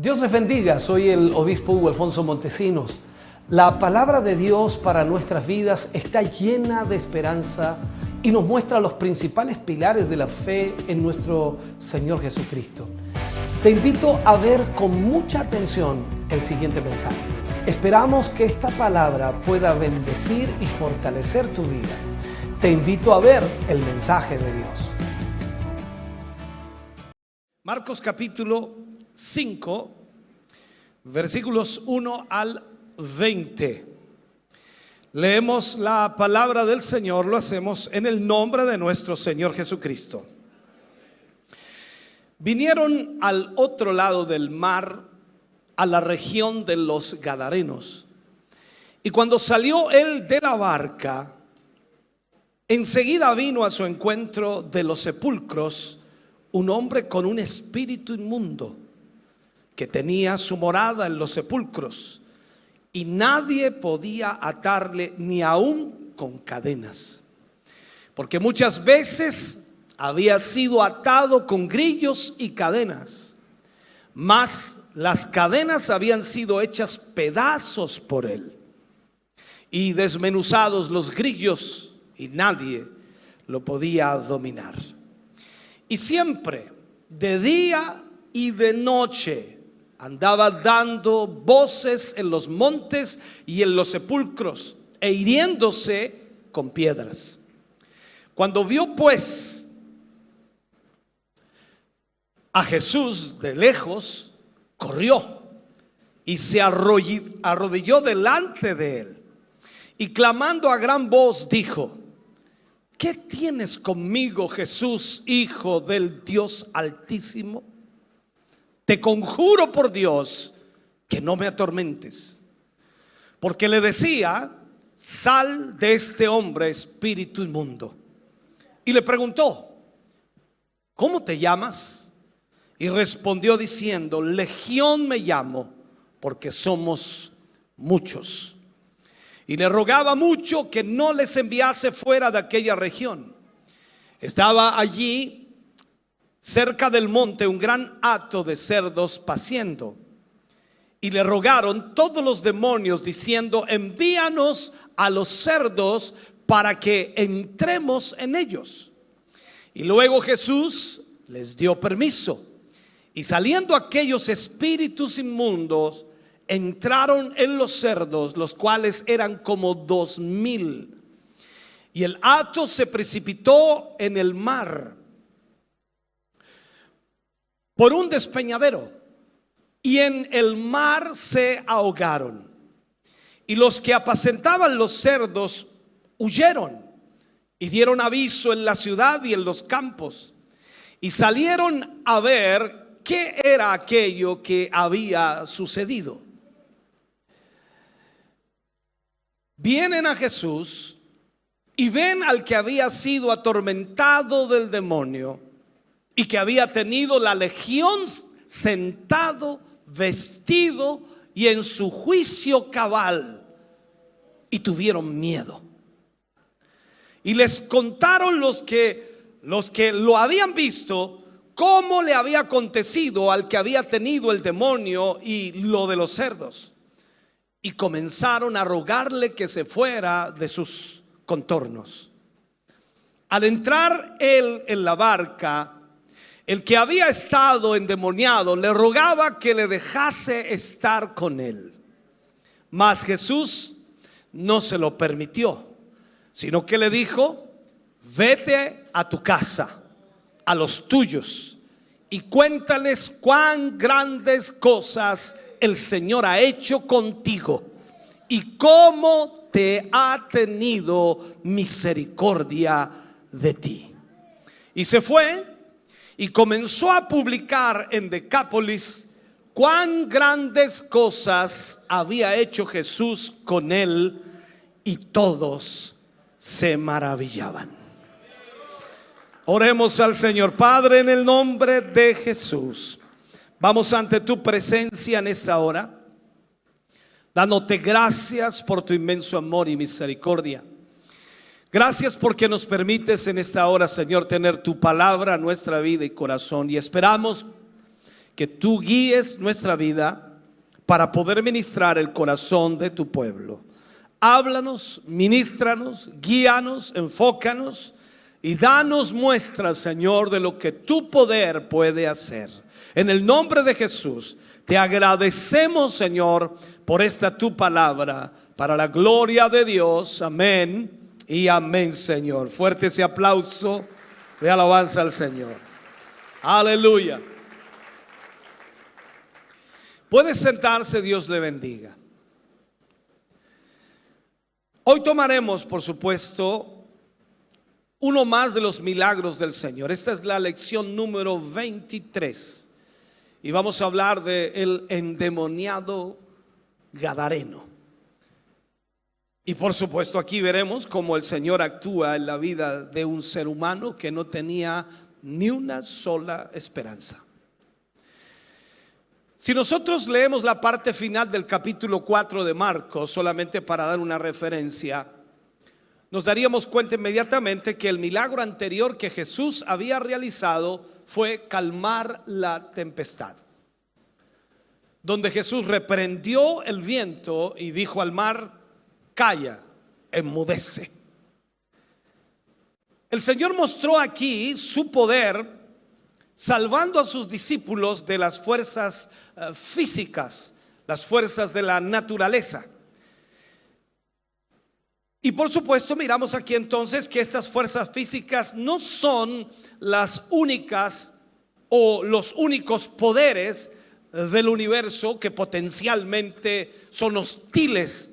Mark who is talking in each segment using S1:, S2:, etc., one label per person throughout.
S1: Dios les bendiga, soy el obispo Hugo Alfonso Montesinos. La palabra de Dios para nuestras vidas está llena de esperanza y nos muestra los principales pilares de la fe en nuestro Señor Jesucristo. Te invito a ver con mucha atención el siguiente mensaje. Esperamos que esta palabra pueda bendecir y fortalecer tu vida. Te invito a ver el mensaje de Dios. Marcos capítulo 5, versículos 1 al 20. Leemos la palabra del Señor, lo hacemos en el nombre de nuestro Señor Jesucristo. Vinieron al otro lado del mar, a la región de los Gadarenos. Y cuando salió él de la barca, enseguida vino a su encuentro de los sepulcros un hombre con un espíritu inmundo, que tenía su morada en los sepulcros, y nadie podía atarle ni aún con cadenas, porque muchas veces había sido atado con grillos y cadenas, mas las cadenas habían sido hechas pedazos por él, y desmenuzados los grillos, y nadie lo podía dominar. Y siempre, de día y de noche, andaba dando voces en los montes y en los sepulcros, e hiriéndose con piedras. Cuando vio pues a Jesús de lejos, corrió y se arrodilló delante de él, y clamando a gran voz dijo: ¿qué tienes conmigo, Jesús, Hijo del Dios Altísimo? Te conjuro por Dios que no me atormentes. Porque le decía: sal de este hombre, espíritu inmundo. Y le preguntó: ¿cómo te llamas? Y respondió diciendo: Legión me llamo, porque somos muchos. Y le rogaba mucho que no les enviase fuera de aquella región. Estaba allí cerca del monte un gran hato de cerdos paciendo. Y le rogaron todos los demonios diciendo: envíanos a los cerdos para que entremos en ellos. Y luego Jesús les dio permiso. Y saliendo aquellos espíritus inmundos, entraron en los cerdos, los cuales eran como 2,000. Y el hato se precipitó en el mar por un despeñadero, y en el mar se ahogaron. Y los que apacentaban los cerdos huyeron y dieron aviso en la ciudad y en los campos, y salieron a ver qué era aquello que había sucedido. Vienen a Jesús y ven al que había sido atormentado del demonio y que había tenido la legión sentado, vestido y en su juicio cabal, y tuvieron miedo. Y les contaron los que lo habían visto cómo le había acontecido al que había tenido el demonio y lo de los cerdos. Y comenzaron a rogarle que se fuera de sus contornos. Al entrar él en la barca, el que había estado endemoniado le rogaba que le dejase estar con él. Mas Jesús no se lo permitió, sino que le dijo: vete a tu casa, a los tuyos, y cuéntales cuán grandes cosas el Señor ha hecho contigo y cómo te ha tenido misericordia de ti. Y se fue y comenzó a publicar en Decápolis cuán grandes cosas había hecho Jesús con él, y todos se maravillaban. Oremos al Señor. Padre, en el nombre de Jesús, vamos ante tu presencia en esta hora, dándote gracias por tu inmenso amor y misericordia. Gracias porque nos permites en esta hora, Señor, tener tu palabra en nuestra vida y corazón. Y esperamos que tú guíes nuestra vida para poder ministrar el corazón de tu pueblo. Háblanos, ministranos, guíanos, enfócanos y danos muestras, Señor, de lo que tu poder puede hacer. En el nombre de Jesús, te agradecemos, Señor, por esta tu palabra, para la gloria de Dios. Amén y amén, Señor. Fuerte ese aplauso de alabanza al Señor. Aleluya. Puede sentarse, Dios le bendiga. Hoy tomaremos, por supuesto, uno más de los milagros del Señor. Esta es la lección número 23 y vamos a hablar del endemoniado gadareno. Y por supuesto aquí veremos cómo el Señor actúa en la vida de un ser humano que no tenía ni una sola esperanza. Si nosotros leemos la parte final del capítulo 4 de Marcos, solamente para dar una referencia, nos daríamos cuenta inmediatamente que el milagro anterior que Jesús había realizado fue calmar la tempestad, donde Jesús reprendió el viento y dijo al mar: calla, enmudece. El Señor mostró aquí su poder, salvando a sus discípulos de las fuerzas físicas, las fuerzas de la naturaleza. Y por supuesto miramos aquí entonces que estas fuerzas físicas no son las únicas o los únicos poderes del universo que potencialmente son hostiles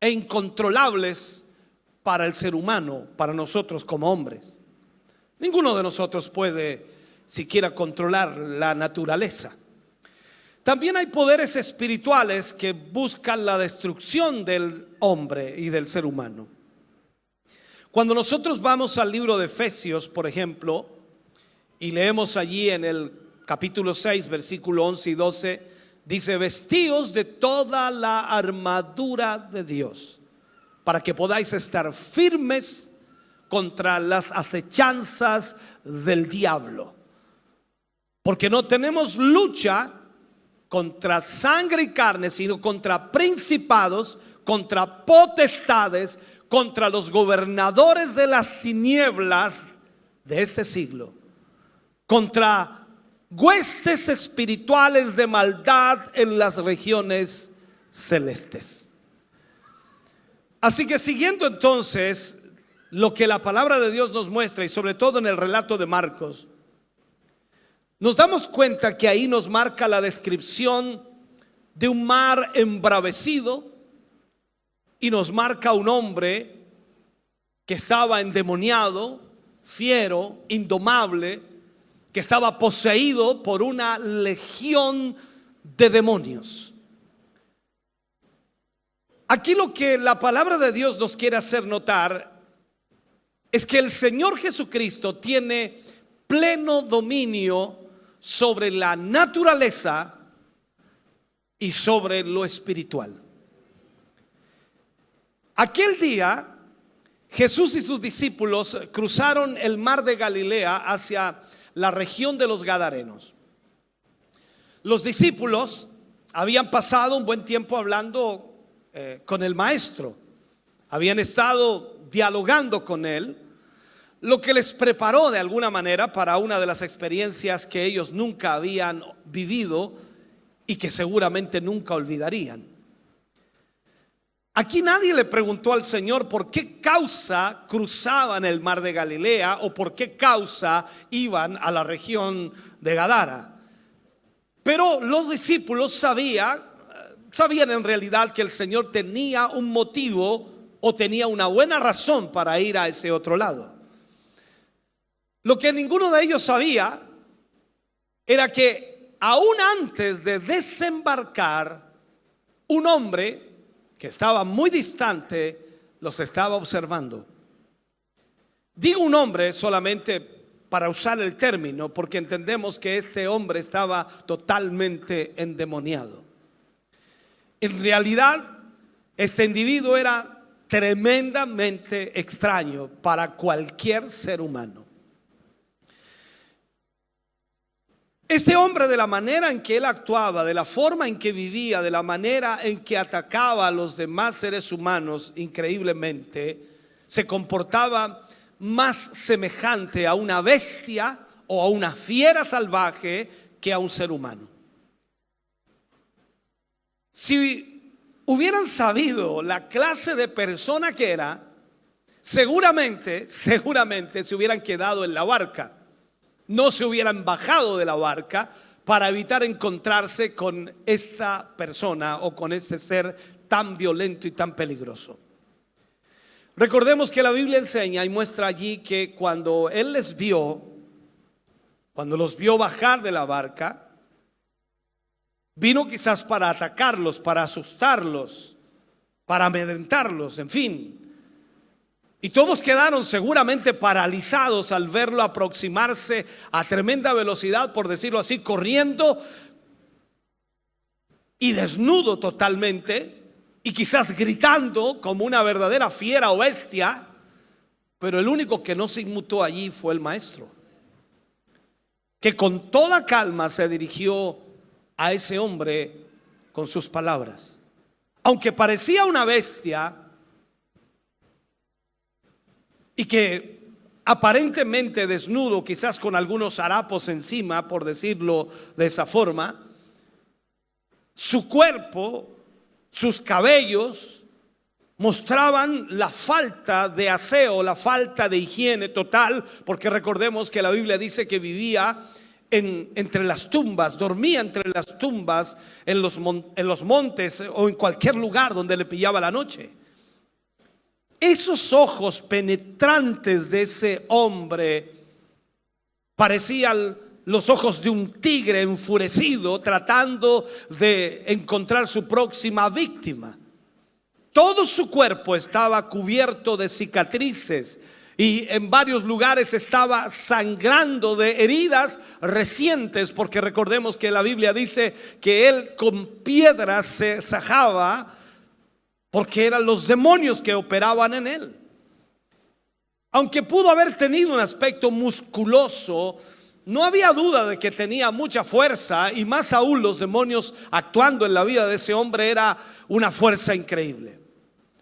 S1: e incontrolables para el ser humano, para nosotros como hombres. Ninguno de nosotros puede siquiera controlar la naturaleza. También hay poderes espirituales que buscan la destrucción del hombre y del ser humano. Cuando nosotros vamos al libro de Efesios, por ejemplo, y leemos allí en el capítulo 6, versículo 11 y 12, dice: vestíos de toda la armadura de Dios, para que podáis estar firmes contra las acechanzas del diablo. Porque no tenemos lucha contra sangre y carne, sino contra principados, contra potestades, contra los gobernadores de las tinieblas de este siglo, contra huestes espirituales de maldad en las regiones celestes. Así que siguiendo entonces lo que la palabra de Dios nos muestra, y sobre todo en el relato de Marcos, nos damos cuenta que ahí nos marca la descripción de un mar embravecido y nos marca un hombre que estaba endemoniado, fiero, indomable, que estaba poseído por una legión de demonios. Aquí lo que la palabra de Dios nos quiere hacer notar es que el Señor Jesucristo tiene pleno dominio sobre la naturaleza y sobre lo espiritual. Aquel día Jesús y sus discípulos cruzaron el mar de Galilea hacia la región de los Gadarenos. Los discípulos habían pasado un buen tiempo hablando con el maestro, habían estado dialogando con él, lo que les preparó de alguna manera para una de las experiencias que ellos nunca habían vivido y que seguramente nunca olvidarían. Aquí nadie le preguntó al Señor por qué causa cruzaban el mar de Galilea o por qué causa iban a la región de Gadara. Pero los discípulos sabían en realidad que el Señor tenía un motivo o tenía una buena razón para ir a ese otro lado. Lo que ninguno de ellos sabía era que aún antes de desembarcar, un hombre que estaba muy distante los estaba observando. Digo un hombre solamente para usar el término, porque entendemos que este hombre estaba totalmente endemoniado. En realidad, este individuo era tremendamente extraño para cualquier ser humano. Este hombre, de la manera en que él actuaba, de la forma en que vivía, de la manera en que atacaba a los demás seres humanos, increíblemente, se comportaba más semejante a una bestia o a una fiera salvaje que a un ser humano. Si hubieran sabido la clase de persona que era, seguramente se hubieran quedado en la barca. No se hubieran bajado de la barca para evitar encontrarse con esta persona o con este ser tan violento y tan peligroso. Recordemos que la Biblia enseña y muestra allí que cuando él les vio, cuando los vio bajar de la barca, vino quizás para atacarlos, para asustarlos, para amedrentarlos, en fin. Y todos quedaron seguramente paralizados al verlo aproximarse a tremenda velocidad, por decirlo así, corriendo y desnudo totalmente, y quizás gritando como una verdadera fiera o bestia. Pero el único que no se inmutó allí fue el maestro, que con toda calma se dirigió a ese hombre con sus palabras. Aunque parecía una bestia y que aparentemente desnudo, quizás con algunos harapos encima, por decirlo de esa forma, su cuerpo, sus cabellos mostraban la falta de aseo, la falta de higiene total, porque recordemos que la Biblia dice que vivía entre las tumbas, dormía entre las tumbas, en los montes o en cualquier lugar donde le pillaba la noche. Esos ojos penetrantes de ese hombre parecían los ojos de un tigre enfurecido tratando de encontrar su próxima víctima. Todo su cuerpo estaba cubierto de cicatrices y en varios lugares estaba sangrando de heridas recientes, porque recordemos que la Biblia dice que él con piedras se sajaba, porque eran los demonios que operaban en él. Aunque pudo haber tenido un aspecto musculoso, no había duda de que tenía mucha fuerza, y más aún los demonios actuando en la vida de ese hombre era una fuerza increíble.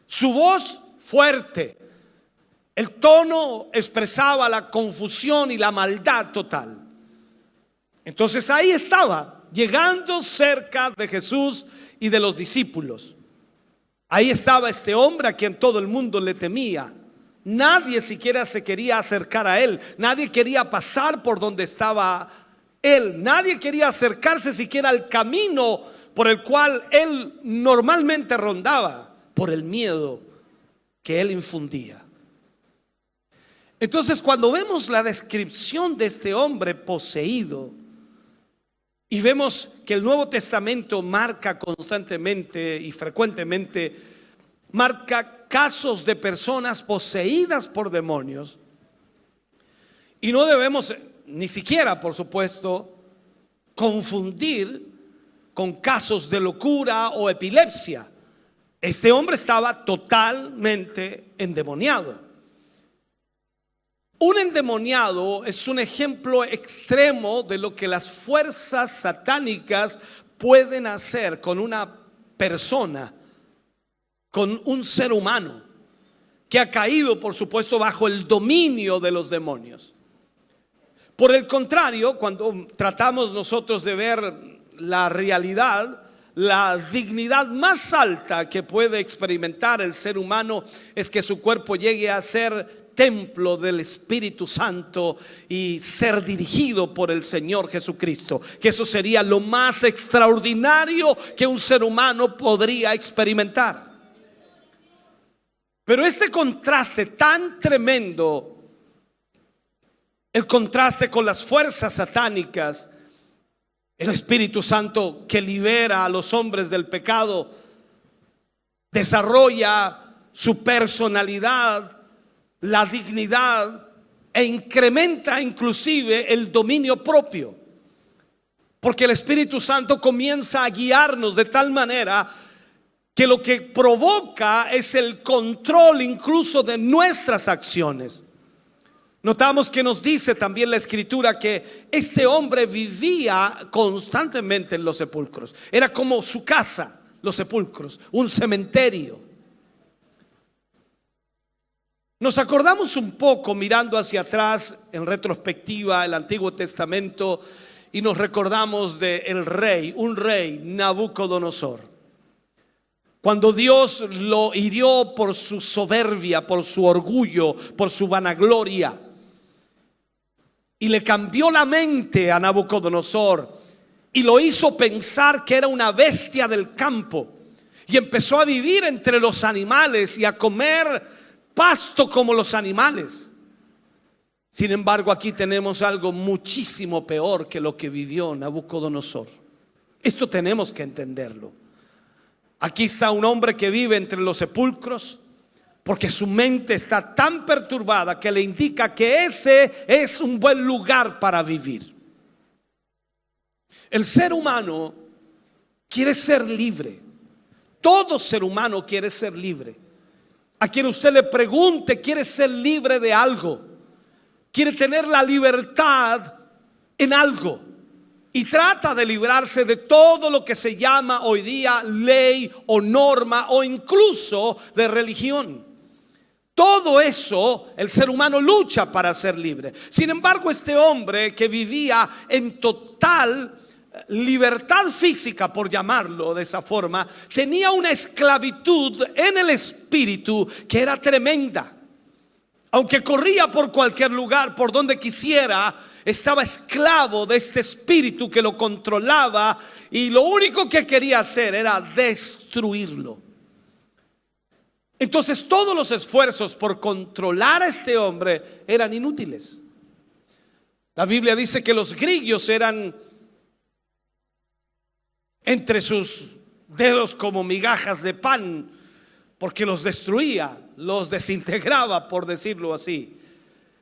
S1: Su voz fuerte, el tono expresaba la confusión y la maldad total. Entonces ahí estaba, llegando cerca de Jesús y de los discípulos. Ahí estaba este hombre a quien todo el mundo le temía. Nadie siquiera se quería acercar a él. Nadie quería pasar por donde estaba él. Nadie quería acercarse siquiera al camino por el cual él normalmente rondaba, por el miedo que él infundía. Entonces, cuando vemos la descripción de este hombre poseído, y vemos que el Nuevo Testamento marca constantemente y frecuentemente, marca casos de personas poseídas por demonios, y no debemos ni siquiera, por supuesto, confundir con casos de locura o epilepsia. Este hombre estaba totalmente endemoniado. Un endemoniado es un ejemplo extremo de lo que las fuerzas satánicas pueden hacer con una persona, con un ser humano que ha caído, por supuesto, bajo el dominio de los demonios. Por el contrario, cuando tratamos nosotros de ver la realidad, la dignidad más alta que puede experimentar el ser humano es que su cuerpo llegue a ser templo del Espíritu Santo y ser dirigido por el Señor Jesucristo, que eso sería lo más extraordinario que un ser humano podría experimentar. Pero este contraste tan tremendo, el contraste con las fuerzas satánicas, el Espíritu Santo que libera a los hombres del pecado, desarrolla su personalidad, la dignidad, e incrementa inclusive el dominio propio, porque el Espíritu Santo comienza a guiarnos de tal manera que lo que provoca es el control incluso de nuestras acciones. Notamos que nos dice también la escritura que este hombre vivía constantemente en los sepulcros. Era como su casa, los sepulcros, un cementerio. Nos acordamos un poco mirando hacia atrás en retrospectiva el Antiguo Testamento y nos recordamos de un rey, Nabucodonosor. Cuando Dios lo hirió por su soberbia, por su orgullo, por su vanagloria, y le cambió la mente a Nabucodonosor y lo hizo pensar que era una bestia del campo, y empezó a vivir entre los animales y a comer pasto como los animales. Sin embargo, aquí tenemos algo muchísimo peor que lo que vivió Nabucodonosor. Esto tenemos que entenderlo. Aquí está un hombre que vive entre los sepulcros porque su mente está tan perturbada que le indica que ese es un buen lugar para vivir. El ser humano quiere ser libre. Todo ser humano quiere ser libre. A quien usted le pregunte, quiere ser libre de algo, quiere tener la libertad en algo, y trata de librarse de todo lo que se llama hoy día ley o norma o incluso de religión. Todo eso el ser humano lucha para ser libre. Sin embargo, este hombre que vivía en total libertad física, por llamarlo de esa forma, tenía una esclavitud en el espíritu que era tremenda. Aunque corría por cualquier lugar, por donde quisiera, estaba esclavo de este espíritu que lo controlaba, y lo único que quería hacer era destruirlo. Entonces todos los esfuerzos por controlar a este hombre eran inútiles. La Biblia dice que los grillos eran entre sus dedos como migajas de pan, porque los destruía, los desintegraba, por decirlo así.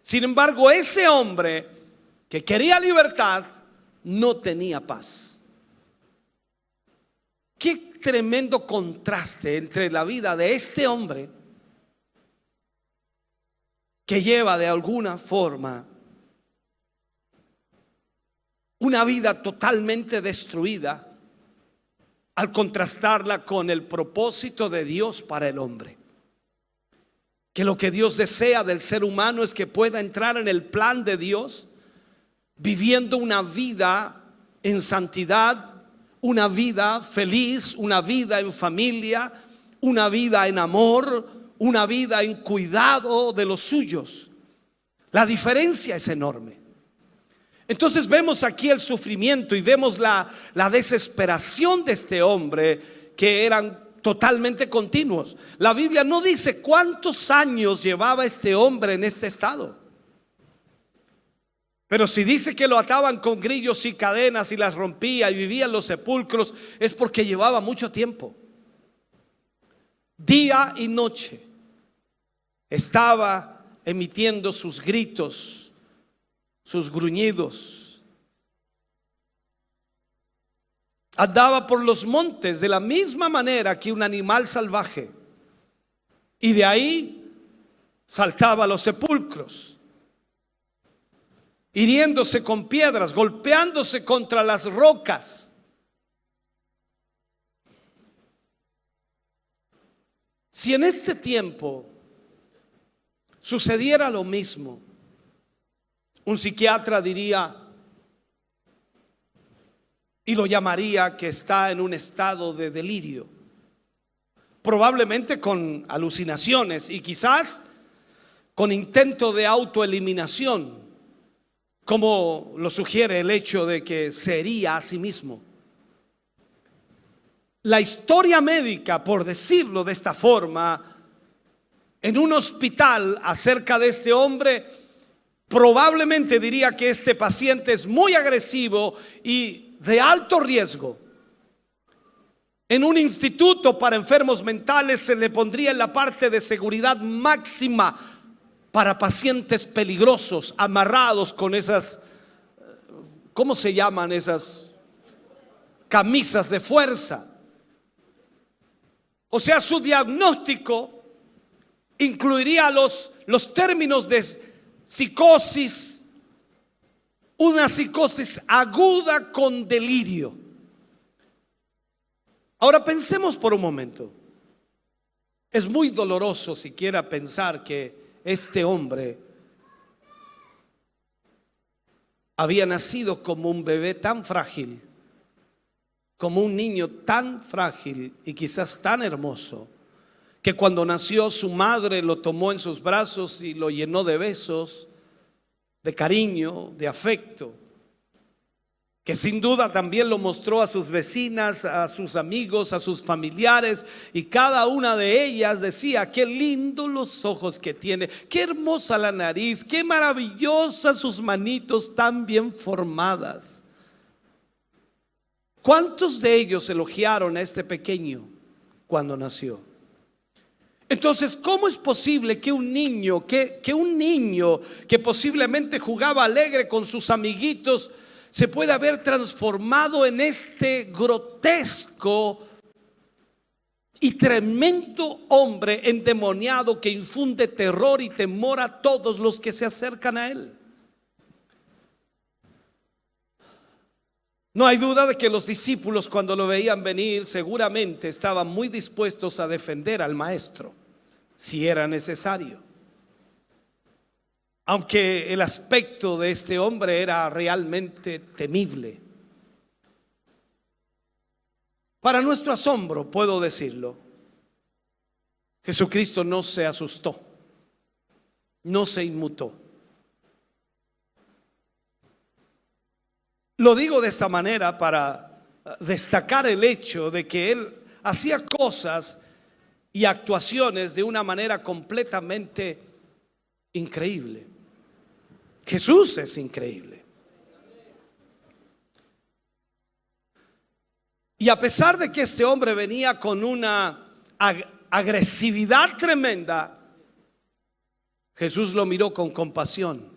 S1: Sin embargo, ese hombre que quería libertad no tenía paz. Qué tremendo contraste entre la vida de este hombre, que lleva de alguna forma una vida totalmente destruida, al contrastarla con el propósito de Dios para el hombre. Que lo que Dios desea del ser humano es que pueda entrar en el plan de Dios, viviendo una vida en santidad, una vida feliz, una vida en familia, una vida en amor, una vida en cuidado de los suyos. La diferencia es enorme. Entonces vemos aquí el sufrimiento y vemos la desesperación de este hombre, que eran totalmente continuos. La Biblia no dice cuántos años llevaba este hombre en este estado. Pero si dice que lo ataban con grillos y cadenas y las rompía y vivía en los sepulcros, es porque llevaba mucho tiempo. Día y noche estaba emitiendo sus gritos, sus gruñidos. Andaba por los montes de la misma manera que un animal salvaje, y de ahí saltaba a los sepulcros, hiriéndose con piedras, golpeándose contra las rocas. Si en este tiempo sucediera lo mismo, un psiquiatra diría y lo llamaría que está en un estado de delirio, probablemente con alucinaciones y quizás con intento de autoeliminación, como lo sugiere el hecho de que se hería a sí mismo. La historia médica, por decirlo de esta forma, en un hospital acerca de este hombre, probablemente diría que este paciente es muy agresivo y de alto riesgo. En un instituto para enfermos mentales se le pondría en la parte de seguridad máxima para pacientes peligrosos, amarrados con esas, ¿cómo se llaman esas? Camisas de fuerza. O sea, su diagnóstico incluiría los términos psicosis, una psicosis aguda con delirio. Ahora pensemos por un momento. Es muy doloroso siquiera pensar que este hombre había nacido como un bebé tan frágil, como un niño tan frágil y quizás tan hermoso, que cuando nació su madre lo tomó en sus brazos y lo llenó de besos, de cariño, de afecto, que sin duda también lo mostró a sus vecinas, a sus amigos, a sus familiares, y cada una de ellas decía: qué lindos los ojos que tiene, qué hermosa la nariz, qué maravillosas sus manitos tan bien formadas. ¿Cuántos de ellos elogiaron a este pequeño cuando nació? Entonces, ¿cómo es posible que un niño que posiblemente jugaba alegre con sus amiguitos se pueda haber transformado en este grotesco y tremendo hombre endemoniado que infunde terror y temor a todos los que se acercan a él? No hay duda de que los discípulos, cuando lo veían venir, seguramente estaban muy dispuestos a defender al maestro si era necesario. Aunque el aspecto de este hombre era realmente temible. Para nuestro asombro, puedo decirlo, Jesucristo no se asustó, no se inmutó. Lo digo de esta manera para destacar el hecho de que él hacía cosas y actuaciones de una manera completamente increíble. Jesús es increíble. Y a pesar de que este hombre venía con una agresividad tremenda, Jesús lo miró con compasión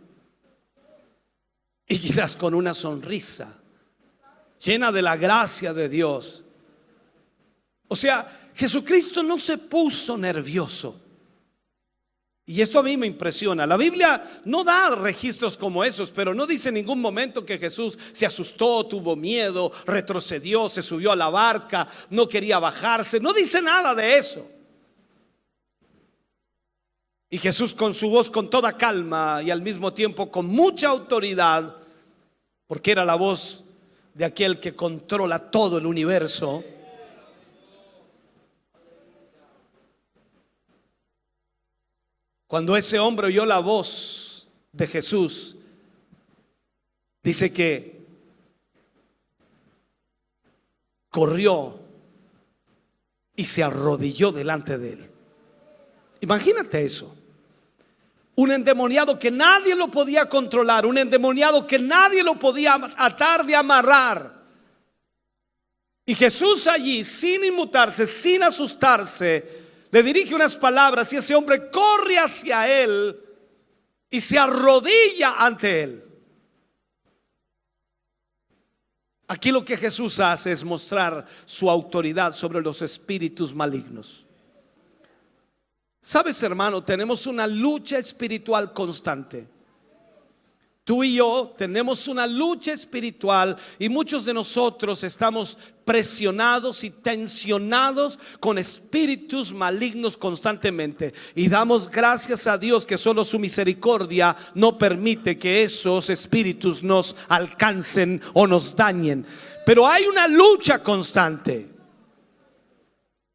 S1: y quizás con una sonrisa llena de la gracia de Dios. O sea, Jesucristo no se puso nervioso. Y esto a mí me impresiona. La Biblia no da registros como esos, pero no dice en ningún momento que Jesús se asustó, tuvo miedo, retrocedió, se subió a la barca, no quería bajarse. No dice nada de eso. Y Jesús, con su voz con toda calma y al mismo tiempo con mucha autoridad, porque era la voz de aquel que controla todo el universo, cuando ese hombre oyó la voz de Jesús, dice que corrió y se arrodilló delante de él. Imagínate eso. Un endemoniado que nadie lo podía controlar, un endemoniado que nadie lo podía atar ni amarrar. Y Jesús allí, sin inmutarse, sin asustarse, le dirige unas palabras y ese hombre corre hacia él y se arrodilla ante él. Aquí lo que Jesús hace es mostrar su autoridad sobre los espíritus malignos. Sabes, hermano, tenemos una lucha espiritual constante. Tú y yo tenemos una lucha espiritual y muchos de nosotros estamos presionados y tensionados con espíritus malignos constantemente. Y damos gracias a Dios que solo su misericordia no permite que esos espíritus nos alcancen o nos dañen. Pero hay una lucha constante.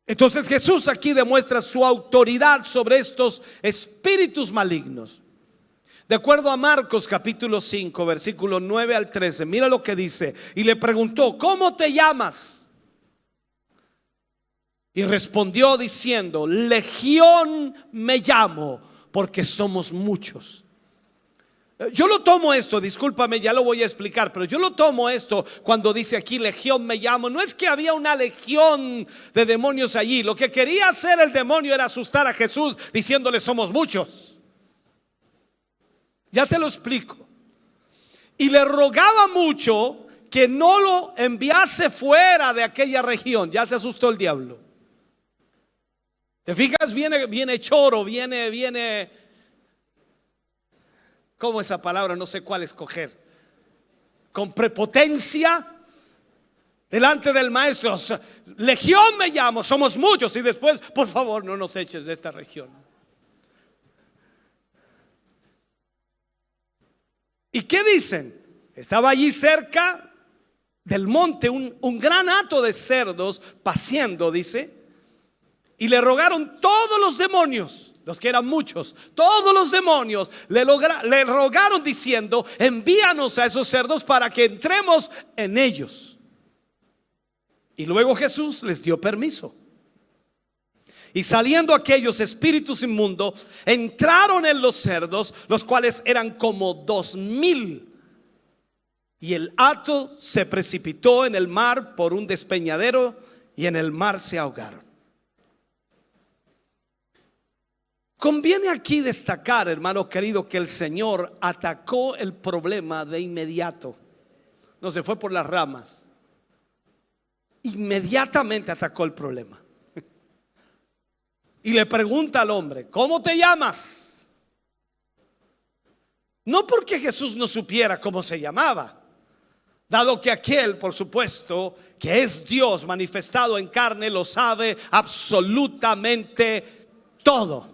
S1: Entonces Jesús aquí demuestra su autoridad sobre estos espíritus malignos. De acuerdo a Marcos capítulo 5 versículo 9 al 13, mira lo que dice. Y le preguntó: ¿cómo te llamas? Y respondió diciendo: Legión me llamo, porque somos muchos. Yo lo tomo esto, discúlpame, ya lo voy a explicar, pero yo lo tomo esto cuando dice aquí legión me llamo. No es que había una legión de demonios allí. Lo que quería hacer el demonio era asustar a Jesús diciéndole: somos muchos. Ya te lo explico. Y le rogaba mucho que no lo enviase fuera de aquella región. Ya se asustó el diablo. ¿Te fijas? Viene choro, viene ¿cómo esa palabra? No sé cuál escoger. Con prepotencia delante del maestro. Legión me llamo, somos muchos. Y después, por favor, no nos eches de esta región. ¿Y qué dicen? Estaba allí cerca del monte un gran hato de cerdos paciendo, dice. Y le rogaron todos los demonios, los que eran muchos, todos los demonios le rogaron diciendo: envíanos a esos cerdos para que entremos en ellos. Y luego Jesús les dio permiso. Y saliendo aquellos espíritus inmundos, entraron en los cerdos, los cuales eran como 2,000. Y el hato se precipitó en el mar por un despeñadero, y en el mar se ahogaron. Conviene aquí destacar, hermano querido, que el Señor atacó el problema de inmediato. No se fue por las ramas. Inmediatamente atacó el problema. Y le pregunta al hombre: ¿cómo te llamas? No porque Jesús no supiera cómo se llamaba, dado que aquel, por supuesto, que es Dios manifestado en carne, lo sabe absolutamente todo.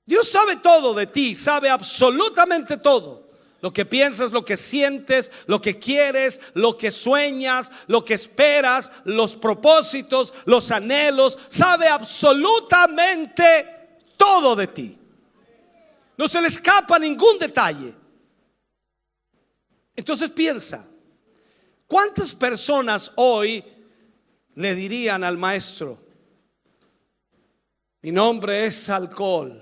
S1: Dios sabe todo de ti, sabe absolutamente todo. Lo que piensas, lo que sientes, lo que quieres, lo que sueñas, lo que esperas, los propósitos, los anhelos. Sabe absolutamente todo de ti. No se le escapa ningún detalle. Entonces piensa, ¿cuántas personas hoy le dirían al maestro: mi nombre es alcohol,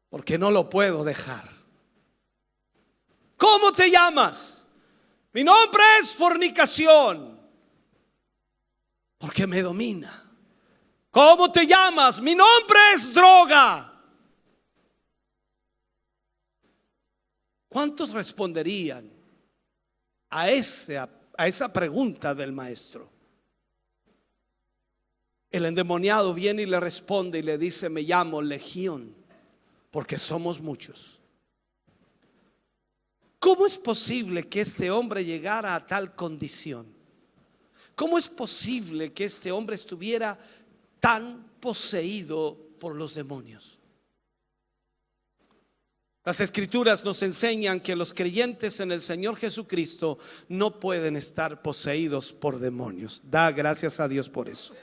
S1: porque no lo puedo dejar? ¿Cómo te llamas? Mi nombre es fornicación, porque me domina. ¿Cómo te llamas? Mi nombre es droga. ¿Cuántos responderían a esa pregunta del maestro? El endemoniado viene y le responde y le dice: me llamo Legión, porque somos muchos. ¿Cómo es posible que este hombre llegara a tal condición? ¿Cómo es posible que este hombre estuviera tan poseído por los demonios? Las Escrituras nos enseñan que los creyentes en el Señor Jesucristo no pueden estar poseídos por demonios. Da gracias a Dios por eso.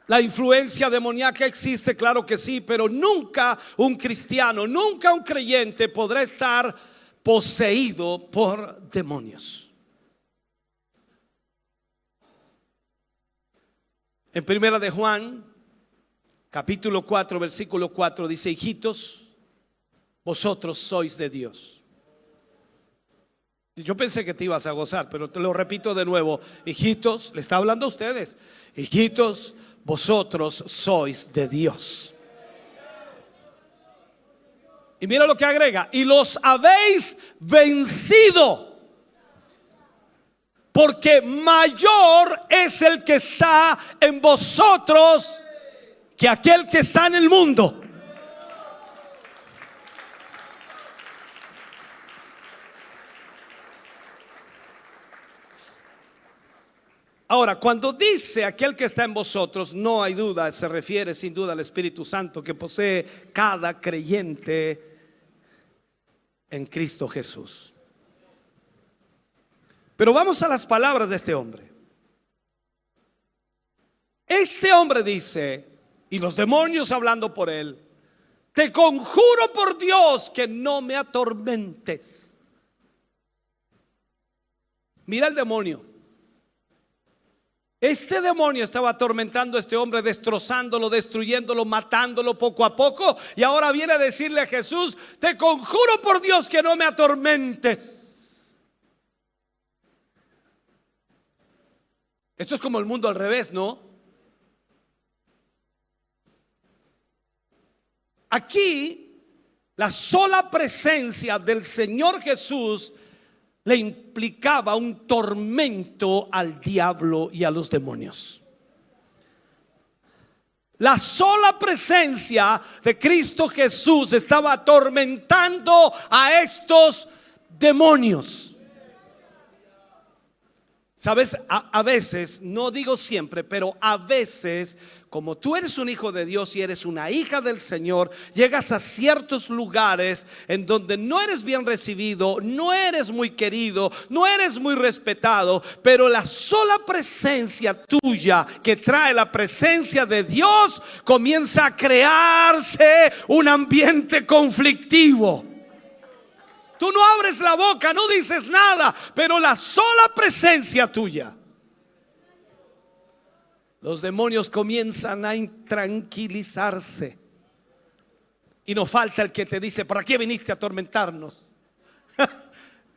S1: La influencia demoníaca existe, claro que sí, pero nunca un cristiano, nunca un creyente podrá estar poseído por demonios. En primera de Juan, capítulo 4, versículo 4 dice: hijitos, vosotros sois de Dios. Yo pensé que te ibas a gozar, pero te lo repito de nuevo: hijitos, le está hablando a ustedes, hijitos, vosotros sois de Dios. Y mira lo que agrega: y los habéis vencido, porque mayor es el que está en vosotros que aquel que está en el mundo. Ahora, cuando dice aquel que está en vosotros, no hay duda, se refiere sin duda al Espíritu Santo que posee cada creyente en Cristo Jesús. Pero vamos a las palabras de este hombre. Este hombre dice, y los demonios hablando por él: te conjuro por Dios que no me atormentes. Mira el demonio. Este demonio estaba atormentando a este hombre, destrozándolo, destruyéndolo, matándolo poco a poco. Y ahora viene a decirle a Jesús: te conjuro por Dios que no me atormentes. Esto es como el mundo al revés, ¿no? Aquí la sola presencia del Señor Jesús le implicaba un tormento al diablo y a los demonios. La sola presencia de Cristo Jesús estaba atormentando a estos demonios. Sabes, a veces, no digo siempre, pero a veces, como tú eres un hijo de Dios y eres una hija del Señor, llegas a ciertos lugares en donde no eres bien recibido, no eres muy querido, no eres muy respetado, pero la sola presencia tuya que trae la presencia de Dios comienza a crearse un ambiente conflictivo. Tú no abres la boca, no dices nada, pero la sola presencia tuya, los demonios comienzan a intranquilizarse. Y no falta el que te dice: ¿para qué viniste a atormentarnos?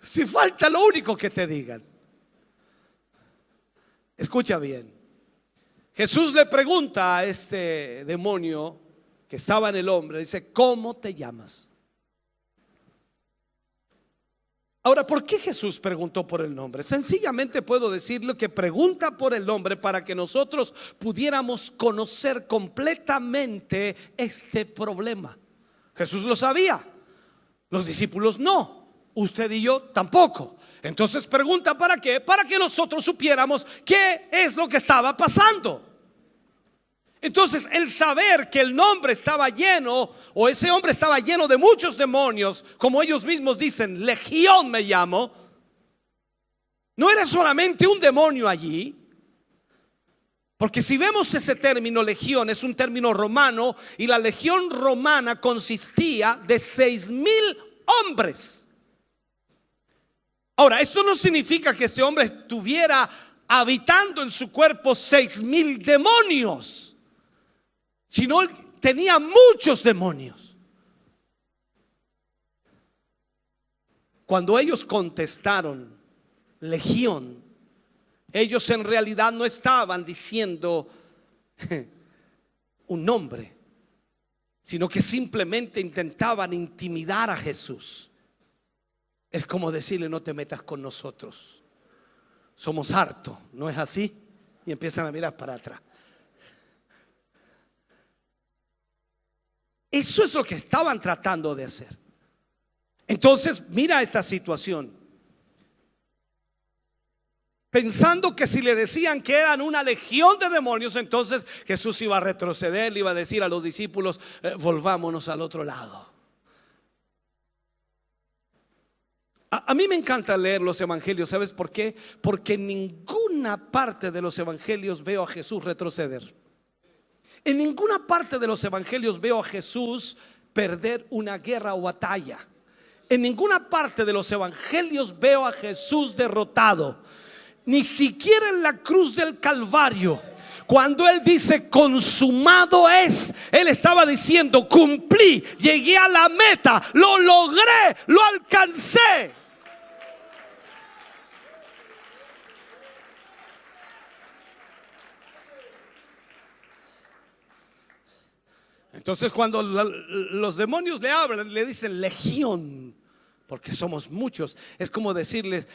S1: Si falta lo único que te digan. Escucha bien. Jesús le pregunta a este demonio que estaba en el hombre, dice: ¿cómo te llamas? Ahora, ¿por qué Jesús preguntó por el nombre? Sencillamente puedo decirle que pregunta por el nombre para que nosotros pudiéramos conocer completamente este problema. Jesús lo sabía, los discípulos no, usted y yo tampoco. Entonces pregunta ¿para qué? Para que nosotros supiéramos qué es lo que estaba pasando. Entonces el saber que el nombre estaba lleno, o ese hombre estaba lleno de muchos demonios, como ellos mismos dicen, legión me llamo, no era solamente un demonio allí. Porque si vemos ese término legión, es un término romano, y la legión romana consistía de 6,000 hombres. Ahora, eso no significa que este hombre estuviera habitando en su cuerpo 6,000 demonios, sino tenía muchos demonios. Cuando ellos contestaron legión, ellos en realidad no estaban diciendo un nombre, sino que simplemente intentaban intimidar a Jesús. Es como decirle: no te metas con nosotros, somos hartos, ¿no es así? Y empiezan a mirar para atrás. Eso es lo que estaban tratando de hacer. Entonces mira esta situación, pensando que si le decían que eran una legión de demonios, entonces Jesús iba a retroceder, le iba a decir a los discípulos: volvámonos al otro lado. A mí me encanta leer los evangelios. ¿Sabes por qué? Porque en ninguna parte de los evangelios veo a Jesús retroceder. En ninguna parte de los evangelios veo a Jesús perder una guerra o batalla. En ninguna parte de los evangelios veo a Jesús derrotado. Ni siquiera en la cruz del Calvario, cuando Él dice consumado es, Él estaba diciendo: cumplí, llegué a la meta, lo logré, lo alcancé. Entonces cuando los demonios le hablan, le dicen legión, porque somos muchos. Es como decirles: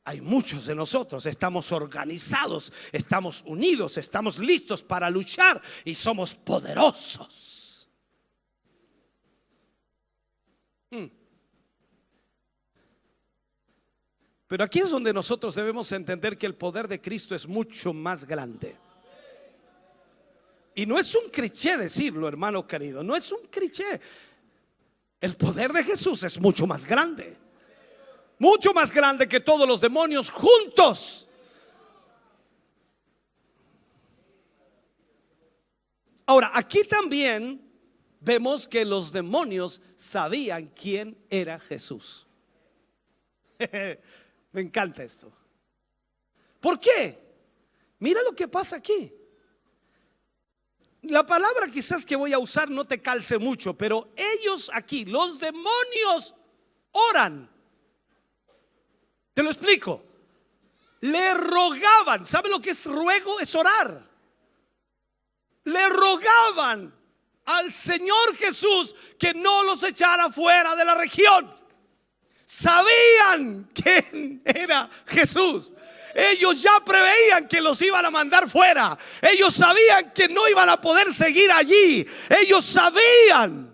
S1: hay muchos de nosotros, estamos organizados, estamos unidos, estamos listos para luchar y somos poderosos. Pero aquí es donde nosotros debemos entender que el poder de Cristo es mucho más grande. Y no es un cliché decirlo, hermano querido, no es un cliché. El poder de Jesús es mucho más grande. Mucho más grande que todos los demonios juntos. Ahora, aquí también vemos que los demonios sabían quién era Jesús. Me encanta esto. ¿Por qué? Mira lo que pasa aquí. La palabra quizás que voy a usar no te calce mucho, pero ellos aquí, los demonios, oran. Te lo explico. Le rogaban. ¿Sabe lo que es ruego? Es orar. Le rogaban al Señor Jesús que no los echara fuera de la región. sabían quién era Jesús. Ellos ya preveían que los iban a mandar fuera. Ellos sabían que no iban a poder seguir allí. Ellos sabían.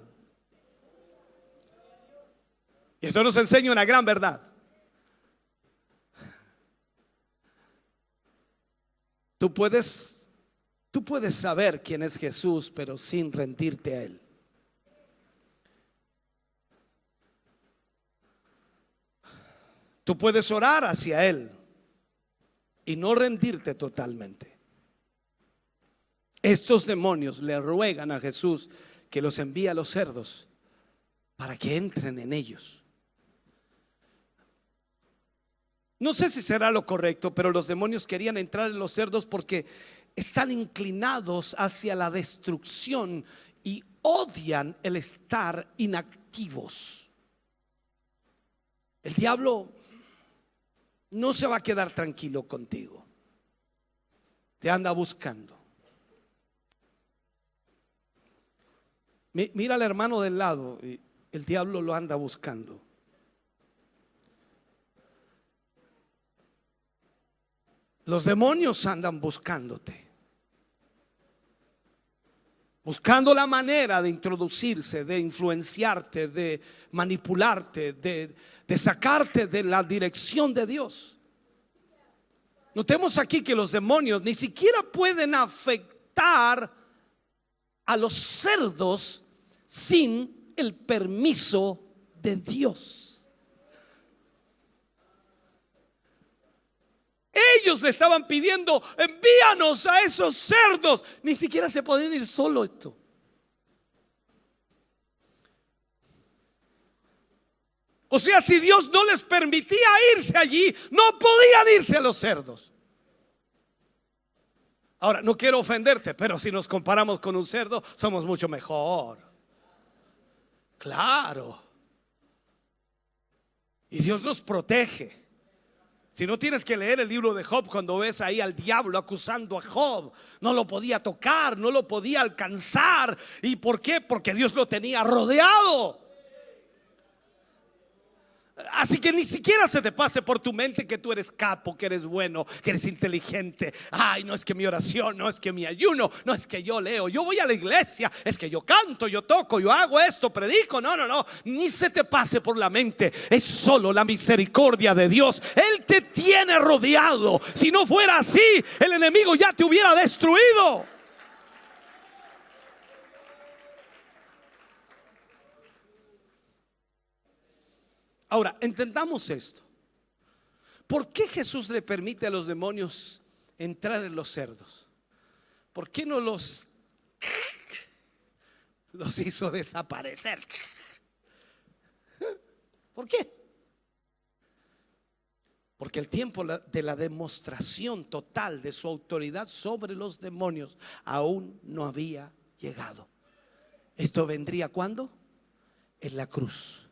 S1: Y eso nos enseña una gran verdad. Tú puedes saber quién es Jesús, pero sin rendirte a Él. Tú puedes orar hacia Él y no rendirte totalmente. Estos demonios le ruegan a Jesús que los envíe a los cerdos para que entren en ellos. No sé si será lo correcto, pero los demonios querían entrar en los cerdos porque están inclinados hacia la destrucción y odian el estar inactivos. El diablo no se va a quedar tranquilo contigo. Te anda buscando. Mira al hermano del lado, el diablo lo anda buscando. Los demonios andan buscándote, buscando la manera de introducirse, de influenciarte, de manipularte, de sacarte de la dirección de Dios. Notemos aquí que los demonios ni siquiera pueden afectar a los cerdos sin el permiso de Dios. Ellos le estaban pidiendo: envíanos a esos cerdos. Ni siquiera se podían ir solo esto. O sea, si Dios no les permitía irse allí, no podían irse a los cerdos. Ahora, no quiero ofenderte, pero si nos comparamos con un cerdo, somos mucho mejor. Claro. Y Dios nos protege. Si no, tienes que leer el libro de Job, cuando ves ahí al diablo acusando a Job. No lo podía tocar, no lo podía alcanzar. ¿Y por qué? Porque Dios lo tenía rodeado. Así que ni siquiera se te pase por tu mente que tú eres capo, que eres bueno, que eres inteligente. Ay, no es que mi oración, no es que mi ayuno, no es que yo leo, yo voy a la iglesia, es que yo canto, yo toco, yo hago esto, predico. No, ni se te pase por la mente. Es solo la misericordia de Dios. Él te tiene rodeado. Si no fuera así, el enemigo ya te hubiera destruido. Ahora, entendamos esto. ¿Por qué Jesús le permite a los demonios entrar en los cerdos? ¿Por qué no los hizo desaparecer? ¿Por qué? Porque el tiempo de la demostración total de su autoridad sobre los demonios aún no había llegado. ¿Esto vendría cuándo? En la cruz.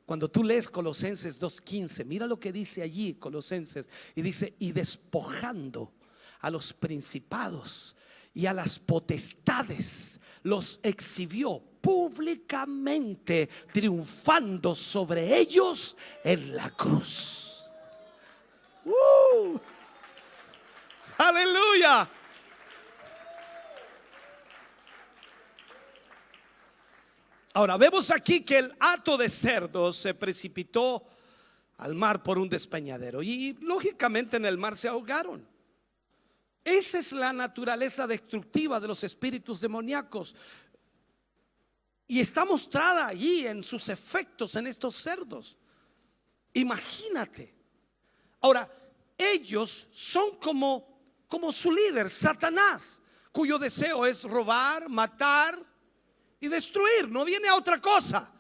S1: Cuando tú lees Colosenses 2:15, mira lo que dice allí Colosenses, y dice: y despojando a los principados y a las potestades, los exhibió públicamente, triunfando sobre ellos en la cruz. Aleluya. Ahora vemos aquí que el hato de cerdos se precipitó al mar por un despeñadero y lógicamente en el mar se ahogaron. Esa es la naturaleza destructiva de los espíritus demoníacos y está mostrada allí en sus efectos en estos cerdos. Imagínate. Ahora, ellos son como su líder, Satanás, cuyo deseo es robar, matar y destruir. No viene a otra cosa.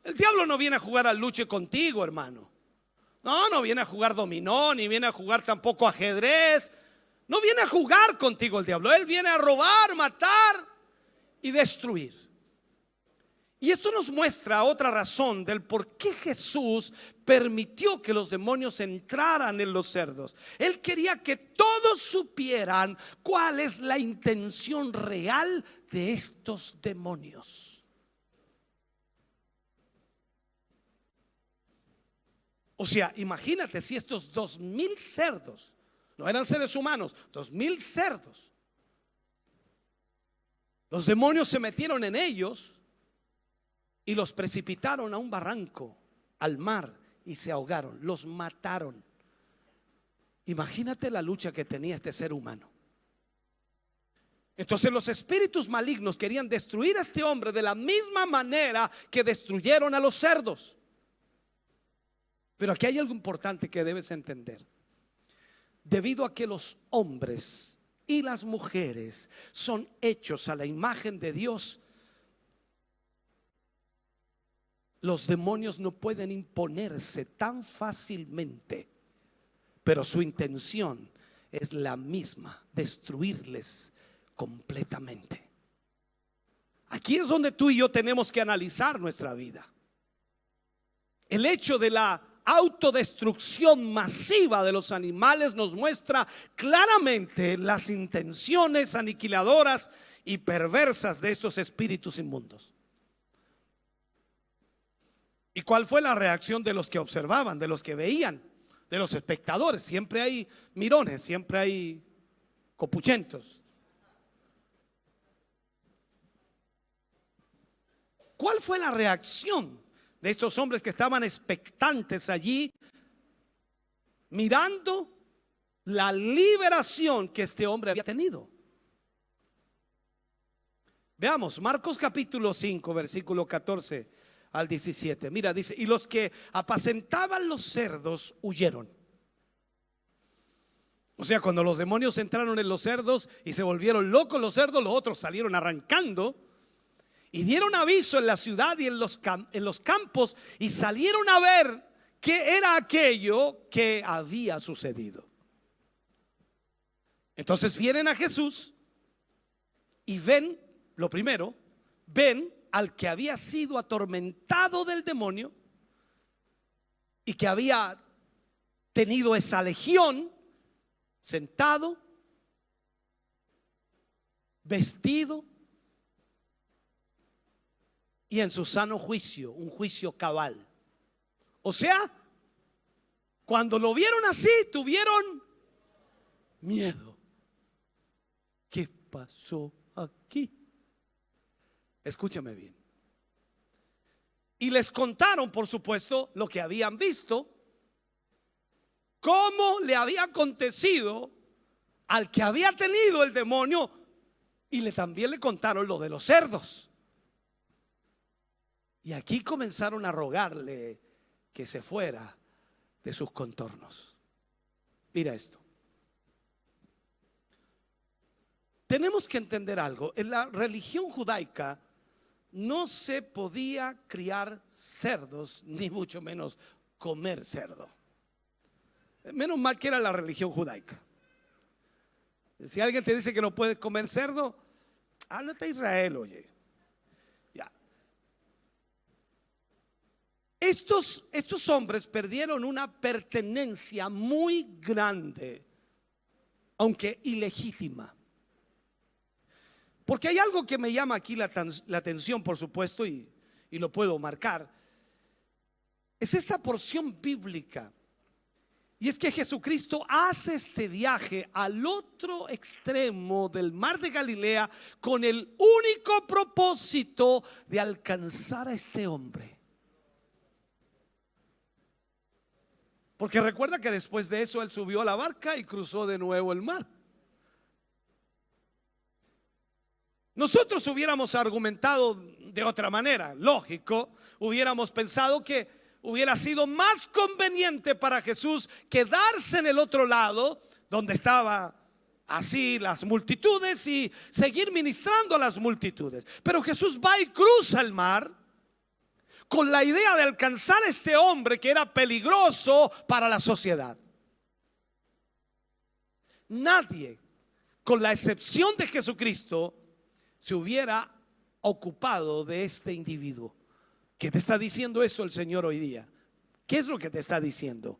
S1: El diablo no viene a jugar al luche contigo, hermano. No viene a jugar dominó, ni viene a jugar tampoco ajedrez. No viene a jugar contigo el diablo. Él viene a robar, matar y destruir. Y esto nos muestra otra razón del por qué Jesús permitió que los demonios entraran en los cerdos. Él quería que todos supieran cuál es la intención real de estos demonios. O sea, imagínate si estos 2000 cerdos, no eran seres humanos, 2000 cerdos, los demonios se metieron en ellos y los precipitaron a un barranco, al mar, y se ahogaron, los mataron. Imagínate la lucha que tenía este ser humano. Entonces los espíritus malignos querían destruir a este hombre de la misma manera que destruyeron a los cerdos. Pero aquí hay algo importante que debes entender. Debido a que los hombres y las mujeres son hechos a la imagen de Dios, los demonios no pueden imponerse tan fácilmente. Pero su intención es la misma: destruirles completamente. Aquí es donde tú y yo tenemos que analizar nuestra vida. El hecho de la autodestrucción masiva de los animales nos muestra claramente las intenciones aniquiladoras y perversas de estos espíritus inmundos. ¿Y cuál fue la reacción de los que observaban, de los que veían, de los espectadores? Siempre hay mirones, siempre hay copuchentos. ¿Cuál fue la reacción de estos hombres que estaban expectantes allí, mirando la liberación que este hombre había tenido? Veamos Marcos capítulo 5, versículo 14 al 17. Mira, dice: y los que apacentaban los cerdos huyeron. O sea, cuando los demonios entraron en los cerdos y se volvieron locos los cerdos, los otros salieron arrancando y dieron aviso en la ciudad y en los campos, y salieron a ver qué era aquello que había sucedido. Entonces vienen a Jesús y ven, lo primero, ven al que había sido atormentado del demonio y que había tenido esa legión, sentado, vestido y en su sano juicio, un juicio cabal. O sea, cuando lo vieron así, tuvieron miedo. ¿Qué pasó aquí? Escúchame bien. Y les contaron, por supuesto, lo que habían visto, cómo le había acontecido al que había tenido el demonio, y también le contaron lo de los cerdos. Y aquí comenzaron a rogarle que se fuera de sus contornos. Mira esto. Tenemos que entender algo. En la religión judaica no se podía criar cerdos, ni mucho menos comer cerdo. Menos mal que era la religión judaica. Si alguien te dice que no puedes comer cerdo, ándate a Israel, oye. Ya. Estos hombres perdieron una pertenencia muy grande, aunque ilegítima. Porque hay algo que me llama aquí la atención, por supuesto, y lo puedo marcar. Es esta porción bíblica. Y es que Jesucristo hace este viaje al otro extremo del mar de Galilea con el único propósito de alcanzar a este hombre. Porque recuerda que después de eso él subió a la barca y cruzó de nuevo el mar. Nosotros hubiéramos argumentado de otra manera, lógico, hubiéramos pensado que hubiera sido más conveniente para Jesús quedarse en el otro lado, donde estaba así las multitudes, y seguir ministrando a las multitudes. Pero Jesús va y cruza el mar con la idea de alcanzar a este hombre que era peligroso para la sociedad. Nadie, con la excepción de Jesucristo, se hubiera ocupado de este individuo. ¿Qué te está diciendo eso el Señor hoy día? ¿Qué es lo que te está diciendo?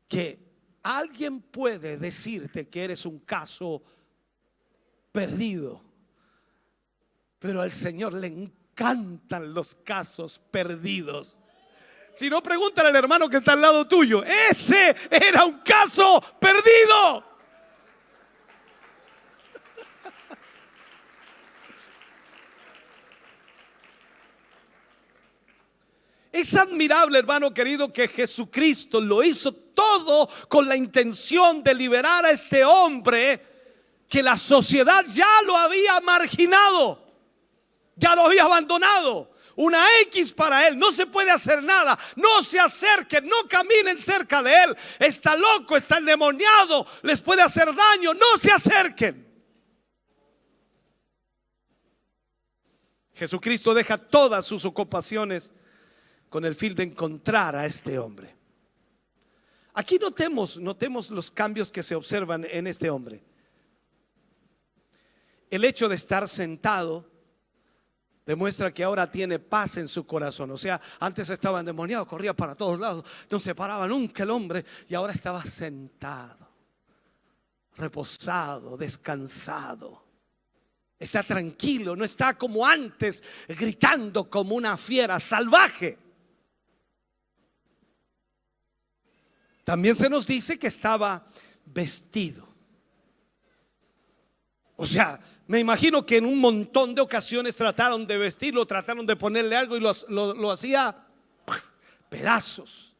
S1: Que alguien puede decirte que eres un caso perdido, pero al Señor le encantan los casos perdidos. Si no, pregúntale al hermano que está al lado tuyo. Ese era un caso perdido. Es admirable, hermano querido, que Jesucristo lo hizo todo con la intención de liberar a este hombre que la sociedad ya lo había marginado, ya lo había abandonado. Una X para él, no se puede hacer nada. No se acerquen, no caminen cerca de él. Está loco, está endemoniado, les puede hacer daño. No se acerquen. Jesucristo deja todas sus ocupaciones con el fin de encontrar a este hombre. Aquí notemos los cambios que se observan en este hombre. El hecho de estar sentado demuestra que ahora tiene paz en su corazón. O sea, antes estaba endemoniado, corría para todos lados, no se paraba nunca el hombre, y ahora estaba sentado, reposado, descansado. Está tranquilo, no está como antes gritando como una fiera salvaje. También se nos dice que estaba vestido. O sea, me imagino que en un montón de ocasiones trataron de vestirlo, trataron de ponerle algo y lo hacía pedazos.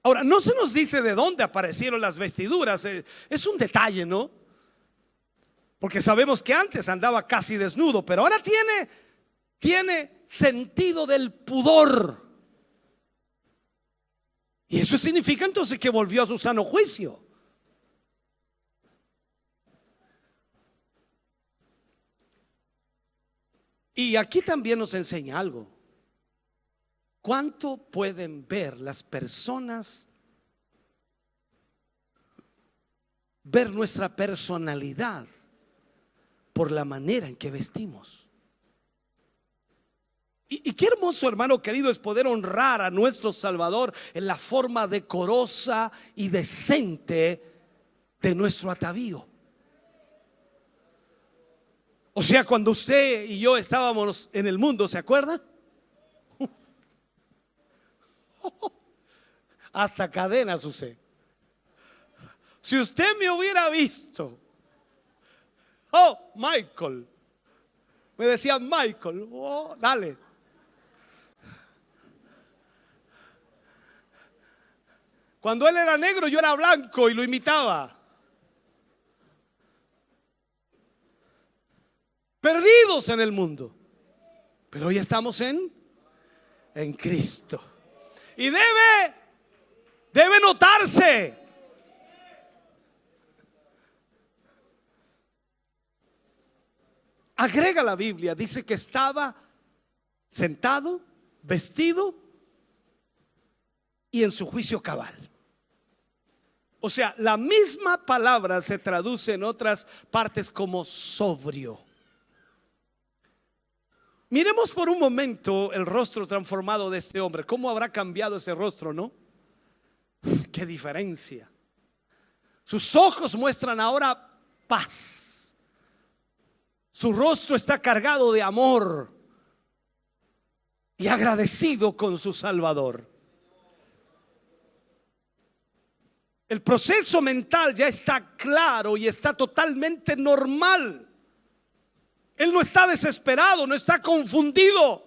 S1: Ahora, no se nos dice de dónde aparecieron las vestiduras. Es un detalle, ¿no? Porque sabemos que antes andaba casi desnudo, pero ahora tiene sentido del pudor. Y eso significa entonces que volvió a su sano juicio. Y aquí también nos enseña algo. ¿Cuánto pueden ver las personas, ver nuestra personalidad por la manera en que vestimos? Y qué hermoso, hermano querido, es poder honrar a nuestro Salvador en la forma decorosa y decente de nuestro atavío. O sea, cuando usted y yo estábamos en el mundo, ¿se acuerda? Hasta cadenas usé. Si usted me hubiera visto, oh, Michael, me decía Michael, oh, dale. Cuando él era negro, yo era blanco y lo imitaba. Perdidos en el mundo. Pero hoy estamos en Cristo. Y debe notarse. Agrega la Biblia, dice que estaba sentado, vestido y en su juicio cabal. O sea, la misma palabra se traduce en otras partes como sobrio. Miremos por un momento el rostro transformado de este hombre. ¿Cómo habrá cambiado ese rostro, no? ¡Qué diferencia! Sus ojos muestran ahora paz. Su rostro está cargado de amor y agradecido con su Salvador. El proceso mental ya está claro y está totalmente normal. Él no está desesperado, no está confundido.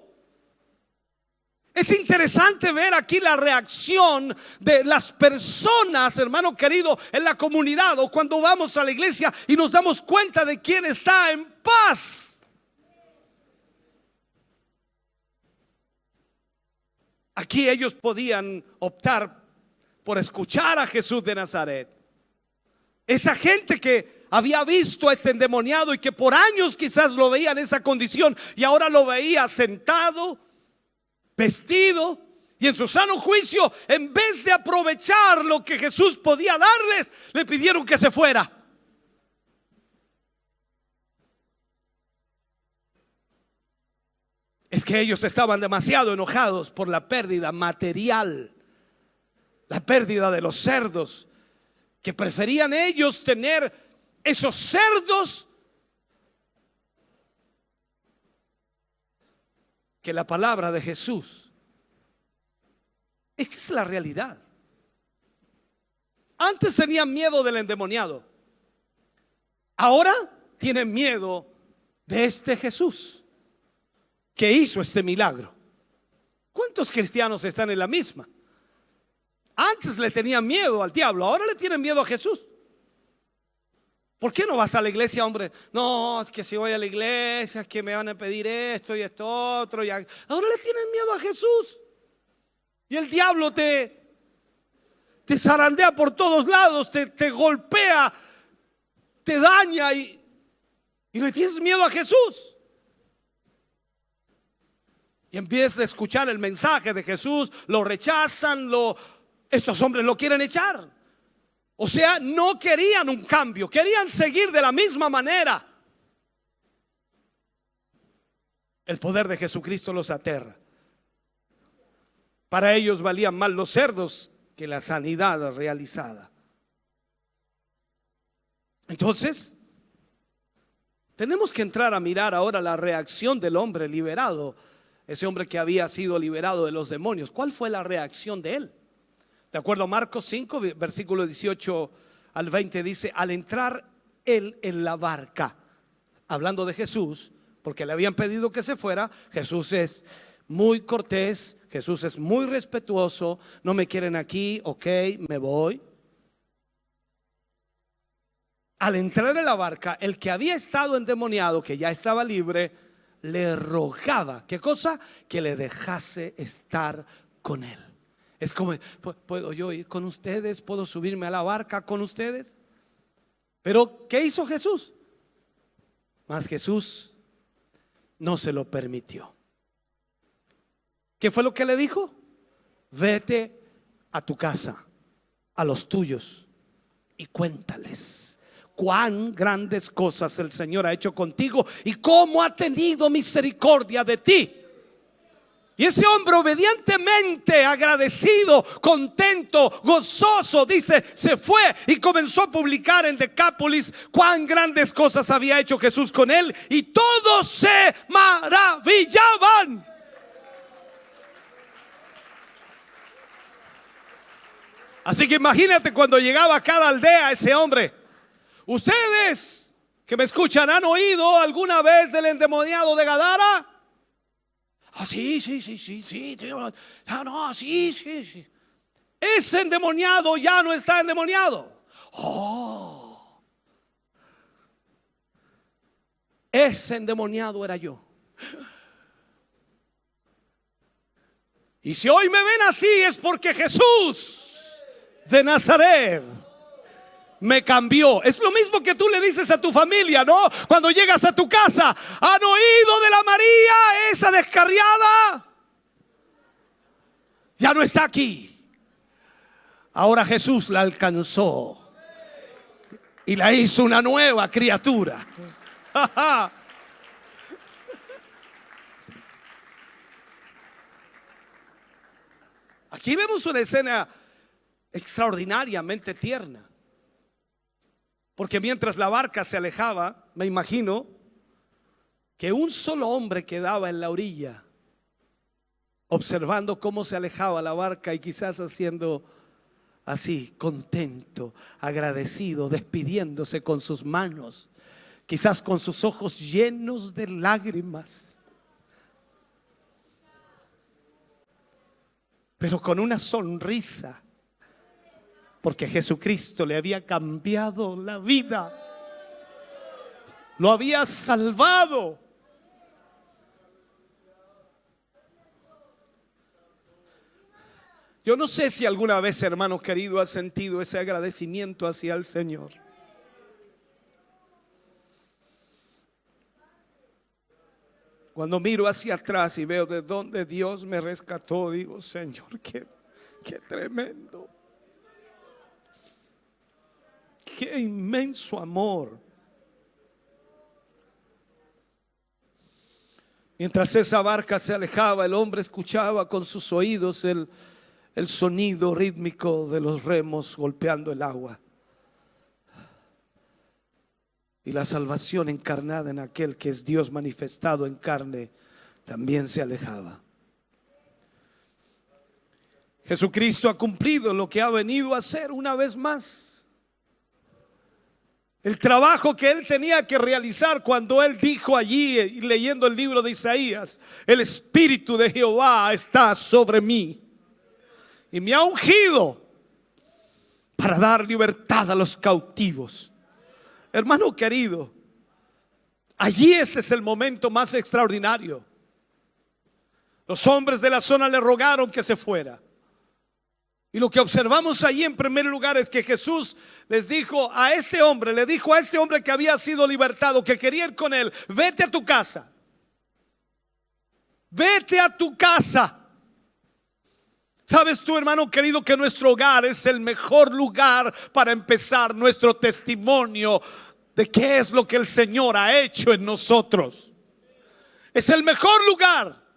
S1: Es interesante ver aquí la reacción de las personas, hermano querido, en la comunidad o cuando vamos a la iglesia y nos damos cuenta de quién está en paz. Aquí ellos podían optar por escuchar a Jesús de Nazaret. Esa gente que había visto a este endemoniado y que por años quizás lo veía en esa condición y ahora lo veía sentado, vestido y en su sano juicio, en vez de aprovechar lo que Jesús podía darles, le pidieron que se fuera. Es que ellos estaban demasiado enojados por la pérdida material, la pérdida de los cerdos, que preferían ellos tener esos cerdos que la palabra de Jesús. Esta es la realidad. Antes tenían miedo del endemoniado. Ahora tienen miedo de este Jesús que hizo este milagro. ¿Cuántos cristianos están en la misma? Antes le tenían miedo al diablo, ahora le tienen miedo a Jesús. ¿Por qué no vas a la iglesia, hombre? No, es que si voy a la iglesia es que me van a pedir esto y esto otro. Ahora le tienen miedo a Jesús. Y el diablo te zarandea por todos lados, te golpea, te daña y le tienes miedo a Jesús. Y empiezas a escuchar el mensaje de Jesús, lo rechazan, estos hombres lo quieren echar. O sea, no querían un cambio, querían seguir de la misma manera. El poder de Jesucristo los aterra. Para ellos valían más los cerdos que la sanidad realizada. Entonces, tenemos que entrar a mirar ahora la reacción del hombre liberado. Ese hombre que había sido liberado de los demonios. ¿Cuál fue la reacción de él? De acuerdo a Marcos 5, versículo 18 al 20 dice: al entrar él en la barca, hablando de Jesús, porque le habían pedido que se fuera, Jesús es muy cortés, Jesús es muy respetuoso. No me quieren aquí, ok, me voy. Al entrar en la barca, el que había estado endemoniado, que ya estaba libre, le rogaba, ¿qué cosa? Que le dejase estar con él. Es como, ¿puedo yo ir con ustedes? ¿Puedo subirme a la barca con ustedes? Pero ¿qué hizo Jesús? Mas Jesús no se lo permitió. ¿Qué fue lo que le dijo? Vete a tu casa, a los tuyos, y cuéntales cuán grandes cosas el Señor ha hecho contigo y cómo ha tenido misericordia de ti. Y ese hombre obedientemente, agradecido, contento, gozoso, dice, se fue y comenzó a publicar en Decápolis cuán grandes cosas había hecho Jesús con él, y todos se maravillaban. Así que imagínate cuando llegaba a cada aldea ese hombre. Ustedes que me escuchan, ¿han oído alguna vez del endemoniado de Gadara? Ah, sí. Ah, no, sí. Ese endemoniado ya no está endemoniado. Oh, ese endemoniado era yo. Y si hoy me ven así es porque Jesús de Nazaret me cambió. Es lo mismo que tú le dices a tu familia, ¿no? Cuando llegas a tu casa, ¿han oído de la María, esa descarriada? Ya no está aquí. Ahora Jesús la alcanzó y la hizo una nueva criatura. Aquí vemos una escena extraordinariamente tierna. Porque mientras la barca se alejaba, me imagino que un solo hombre quedaba en la orilla, observando cómo se alejaba la barca y quizás haciendo así, contento, agradecido, despidiéndose con sus manos, quizás con sus ojos llenos de lágrimas, pero con una sonrisa. Porque Jesucristo le había cambiado la vida, lo había salvado. Yo no sé si alguna vez, hermano querido, has sentido ese agradecimiento hacia el Señor. Cuando miro hacia atrás y veo de dónde Dios me rescató, digo, Señor, qué tremendo. Qué inmenso amor. Mientras esa barca se alejaba, el hombre escuchaba con sus oídos el sonido rítmico de los remos golpeando el agua. Y la salvación encarnada en aquel que es Dios manifestado en carne también se alejaba. Jesucristo ha cumplido lo que ha venido a hacer una vez más. El trabajo que Él tenía que realizar cuando Él dijo allí, leyendo el libro de Isaías: el Espíritu de Jehová está sobre mí y me ha ungido para dar libertad a los cautivos. Hermano querido, allí ese es el momento más extraordinario. Los hombres de la zona le rogaron que se fuera. Y lo que observamos allí en primer lugar es que Jesús les dijo a este hombre, le dijo a este hombre que había sido libertado, que quería ir con él: vete a tu casa. Vete a tu casa. ¿Sabes tú, hermano querido, que nuestro hogar es el mejor lugar para empezar nuestro testimonio de qué es lo que el Señor ha hecho en nosotros? Es el mejor lugar.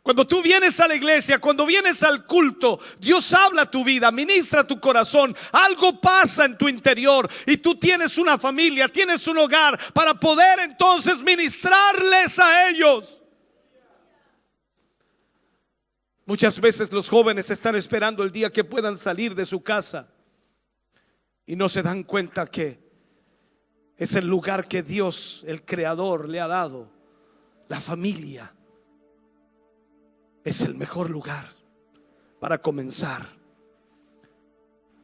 S1: Cuando tú vienes a la iglesia, cuando vienes al culto, Dios habla a tu vida, ministra tu corazón, algo pasa en tu interior y tú tienes una familia, tienes un hogar para poder entonces ministrarles a ellos. Muchas veces los jóvenes están esperando el día que puedan salir de su casa y no se dan cuenta que es el lugar que Dios, el Creador, le ha dado. La familia es el mejor lugar para comenzar.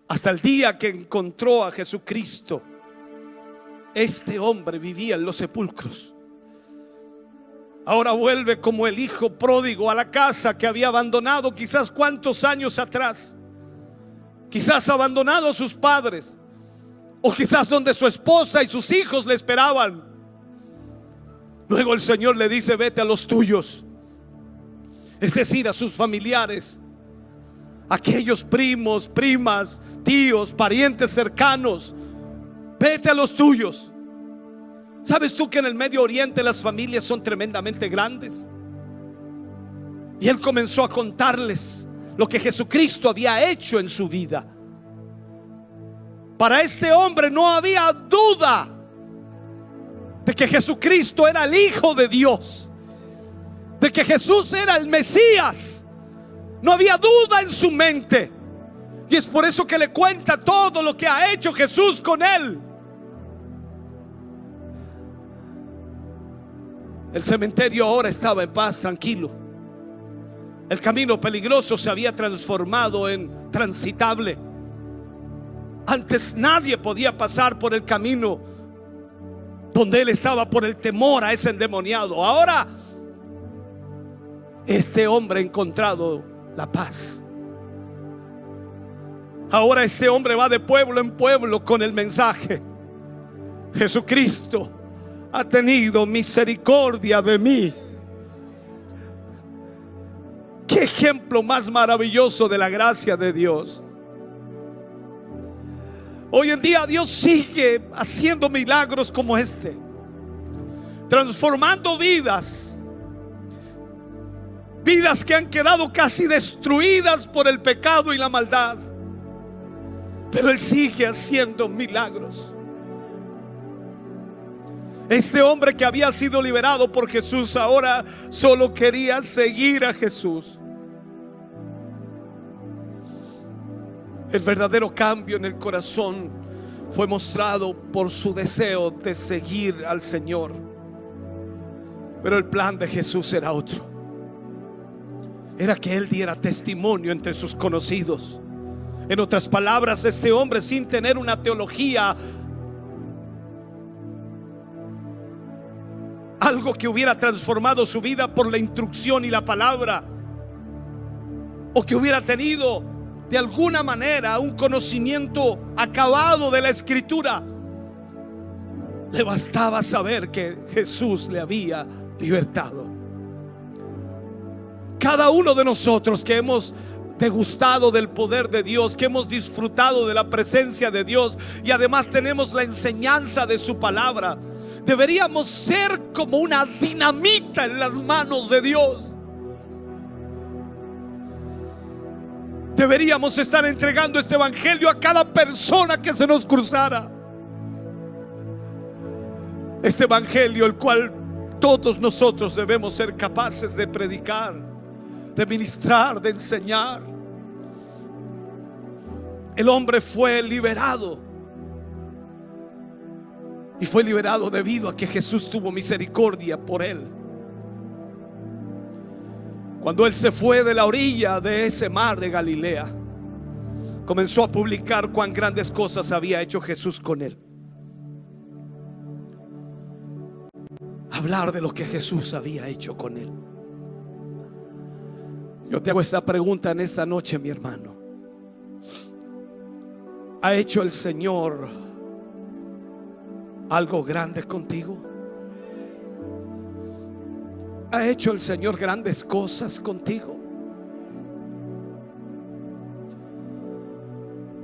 S1: Hasta el día que encontró a Jesucristo, este hombre vivía en los sepulcros. Ahora vuelve como el hijo pródigo a la casa que había abandonado quizás cuántos años atrás. Quizás abandonado a sus padres, o quizás donde su esposa y sus hijos le esperaban. Luego el Señor le dice: vete a los tuyos, es decir, a sus familiares, aquellos primos, primas, tíos, parientes cercanos. Vete a los tuyos. ¿Sabes tú que en el Medio Oriente las familias son tremendamente grandes? Y Él comenzó a contarles lo que Jesucristo había hecho en su vida. Para este hombre no había duda de que Jesucristo era el Hijo de Dios, de que Jesús era el Mesías. No había duda en su mente. Y es por eso que le cuenta todo lo que ha hecho Jesús con él. El cementerio ahora estaba en paz, tranquilo. El camino peligroso se había transformado en transitable. Antes nadie podía pasar por el camino donde él estaba por el temor a ese endemoniado. Ahora este hombre ha encontrado la paz. Ahora este hombre va de pueblo en pueblo con el mensaje: Jesucristo ha tenido misericordia de mí. Qué ejemplo más maravilloso de la gracia de Dios. Hoy en día Dios sigue haciendo milagros como este, transformando vidas que han quedado casi destruidas por el pecado y la maldad. Pero Él sigue haciendo milagros. Este hombre que había sido liberado por Jesús ahora solo quería seguir a Jesús. El verdadero cambio en el corazón fue mostrado por su deseo de seguir al Señor. Pero el plan de Jesús era otro. Era que Él diera testimonio entre sus conocidos. En otras palabras, este hombre, sin tener una teología, algo que hubiera transformado su vida por la instrucción y la palabra, o que hubiera tenido de alguna manera un conocimiento acabado de la Escritura, le bastaba saber que Jesús le había libertado. Cada uno de nosotros que hemos degustado del poder de Dios, que hemos disfrutado de la presencia de Dios y además tenemos la enseñanza de su palabra, deberíamos ser como una dinamita en las manos de Dios. Deberíamos estar entregando este evangelio a cada persona que se nos cruzara. Este evangelio, el cual todos nosotros debemos ser capaces de predicar, de ministrar, de enseñar. el hombre fue liberado. Y fue liberado debido a que Jesús tuvo misericordia por él. Cuando él se fue de la orilla de ese mar de Galilea, comenzó a publicar cuán grandes cosas había hecho Jesús con él. Hablar de lo que Jesús había hecho con él. Yo te hago esta pregunta en esta noche, mi hermano. ¿Ha hecho el Señor algo grande contigo? ¿Ha hecho el Señor grandes cosas contigo?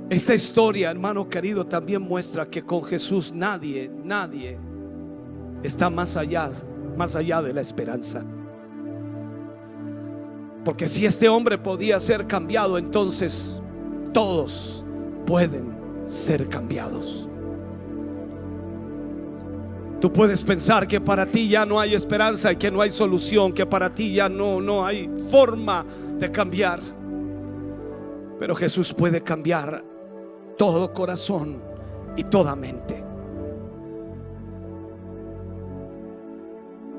S1: Esta historia, hermano querido, también muestra que con Jesús nadie está más allá de la esperanza. Porque si este hombre podía ser cambiado, entonces todos pueden ser cambiados. Tú puedes pensar que para ti ya no hay esperanza y que no hay solución, que para ti ya no hay forma de cambiar. Pero Jesús puede cambiar todo corazón y toda mente.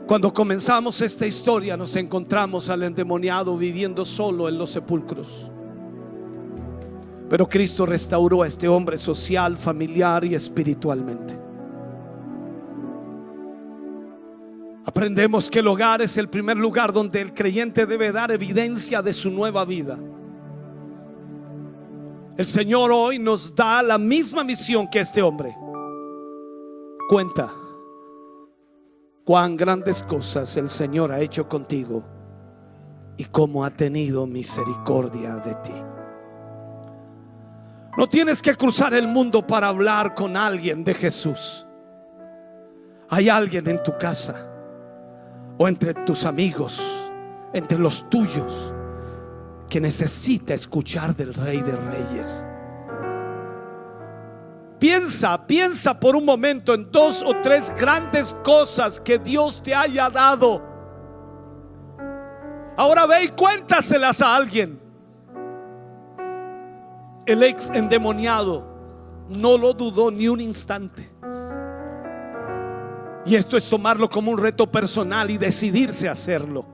S1: Cuando comenzamos esta historia, nos encontramos al endemoniado viviendo solo en los sepulcros. Pero Cristo restauró a este hombre social, familiar y espiritualmente. Aprendemos que el hogar es el primer lugar donde el creyente debe dar evidencia de su nueva vida. El Señor hoy nos da la misma misión que este hombre. Cuenta cuán grandes cosas el Señor ha hecho contigo y cómo ha tenido misericordia de ti. No tienes que cruzar el mundo para hablar con alguien de Jesús. Hay alguien en tu casa o entre tus amigos, entre los tuyos, que necesita escuchar del Rey de Reyes. Piensa por un momento en 2 o 3 grandes cosas que Dios te haya dado. Ahora ve y cuéntaselas a alguien. El ex endemoniado no lo dudó ni un instante. Y esto es tomarlo como un reto personal y decidirse a hacerlo.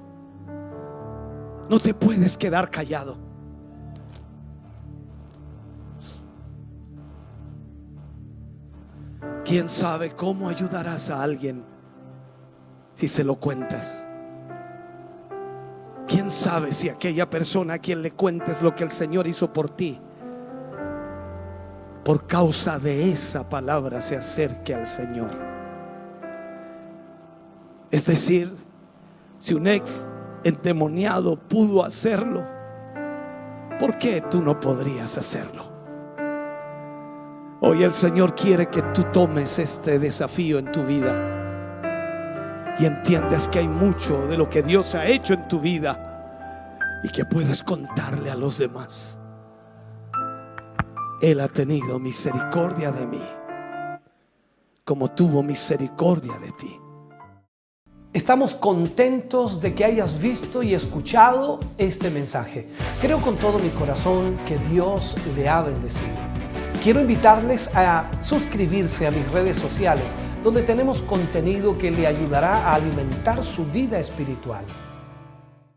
S1: No te puedes quedar callado. ¿Quién sabe cómo ayudarás a alguien si se lo cuentas? ¿Quién sabe si aquella persona a quien le cuentes lo que el Señor hizo por ti, por causa de esa palabra se acerque al Señor? Es decir, si un ex endemoniado pudo hacerlo, ¿por qué tú no podrías hacerlo? Hoy el Señor quiere que tú tomes este desafío en tu vida y entiendas que hay mucho de lo que Dios ha hecho en tu vida y que puedes contarle a los demás. Él ha tenido misericordia de mí, como tuvo misericordia de ti.
S2: Estamos contentos de que hayas visto y escuchado este mensaje. Creo con todo mi corazón que Dios le ha bendecido. Quiero invitarles a suscribirse a mis redes sociales, donde tenemos contenido que le ayudará a alimentar su vida espiritual.